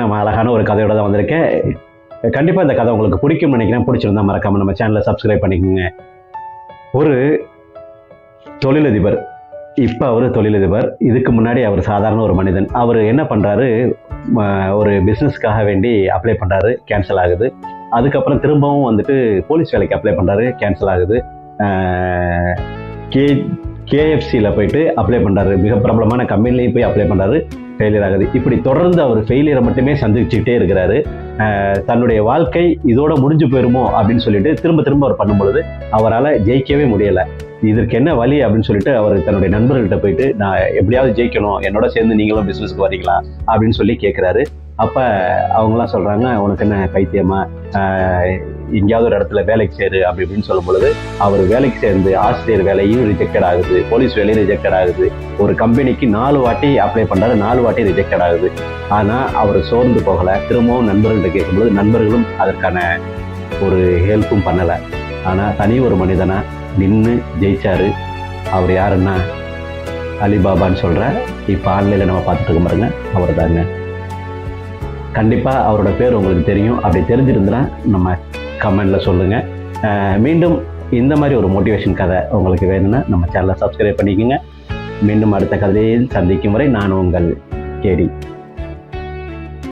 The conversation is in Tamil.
நம்ம அழகான ஒரு கதையோட தான் வந்திருக்கேன். கண்டிப்பாக இந்த கதை உங்களுக்கு பிடிக்கும்னு நினைக்கிறேன். பிடிச்சிருந்தா மறக்காமல் நம்ம சேனலை சப்ஸ்கிரைப் பண்ணிக்கோங்க. ஒரு தொழிலதிபர், இப்போ அவர் தொழிலதிபர். இதுக்கு முன்னாடி அவர் சாதாரண ஒரு மனிதன். அவர் என்ன பண்ணுறாரு, ஒரு பிஸ்னஸ்க்காக வேண்டி அப்ளை பண்ணுறாரு, கேன்சல் ஆகுது. அதுக்கப்புறம் திரும்பவும் வந்துட்டு போலீஸ் வேலைக்கு அப்ளை பண்ணுறாரு, கேன்சல் ஆகுது. கேஎஃப்சியில் போயிட்டு அப்ளை பண்ணுறாரு, மிக பிரபலமான கம்பெனிலையும் போய் அப்ளை பண்ணுறாரு, ஃபெயிலியர் ஆகுது. இப்படி தொடர்ந்து அவர் ஃபெயிலியரை மட்டுமே சந்திச்சுக்கிட்டே இருக்கிறாரு. தன்னுடைய வாழ்க்கை இதோட முடிஞ்சு போயிருமோ அப்படின்னு சொல்லிட்டு திரும்ப திரும்ப அவர் பண்ணும்பொழுது அவரால் ஜெயிக்கவே முடியலை. இதற்கு என்ன வழி அப்படின்னு சொல்லிட்டு அவர் தன்னுடைய நண்பர்கள்ட்ட போயிட்டு, நான் எப்படியாவது ஜெயிக்கணும், என்னோட சேர்ந்து நீங்களும் பிஸ்னஸ்க்கு வரீங்களா அப்படின்னு சொல்லி கேட்குறாரு. அப்போ அவங்களாம் சொல்கிறாங்க, உனக்கு என்ன பைத்தியமா, எங்கேயாவது ஒரு இடத்துல வேலைக்கு சேரு அப்படி இப்படின்னு சொல்லும் பொழுது அவர் வேலைக்கு சேர்ந்து ஆசிரியர் வேலையும் ரிஜெக்டட் ஆகுது, போலீஸ் வேலையும் ரிஜெக்டட் ஆகுது. ஒரு கம்பெனிக்கு 4 வாட்டி அப்ளை பண்ணுறாரு, 4 வாட்டி ரிஜெக்டட் ஆகுது. ஆனால் அவர் சோர்ந்து போகலை. திரும்பவும் நண்பர்கள்ட்ட கேட்கும்போது நண்பர்களும் அதற்கான ஒரு ஹெல்ப்பும் பண்ணலை. ஆனால் தனி ஒரு மனிதனாக நின்று ஜெயிச்சாரு. அவர் யாருன்னா அலிபாபான்னு சொல்கிற, இப்போ ஆன்லைனில் நம்ம பார்த்துட்டு இருக்க பாருங்க, அவர் தாங்க. கண்டிப்பாக அவரோட பேர் உங்களுக்கு தெரியும். அப்படி தெரிஞ்சிருந்தா நம்ம கமெண்டில் சொல்லுங்கள். மீண்டும் இந்த மாதிரி ஒரு மோட்டிவேஷன் கதை உங்களுக்கு வேணும்னா நம்ம சேனலை சப்ஸ்கிரைப் பண்ணிக்கோங்க. மீண்டும் அடுத்த கதையை சந்திக்கும் வரை நான் உங்கள் கேடி.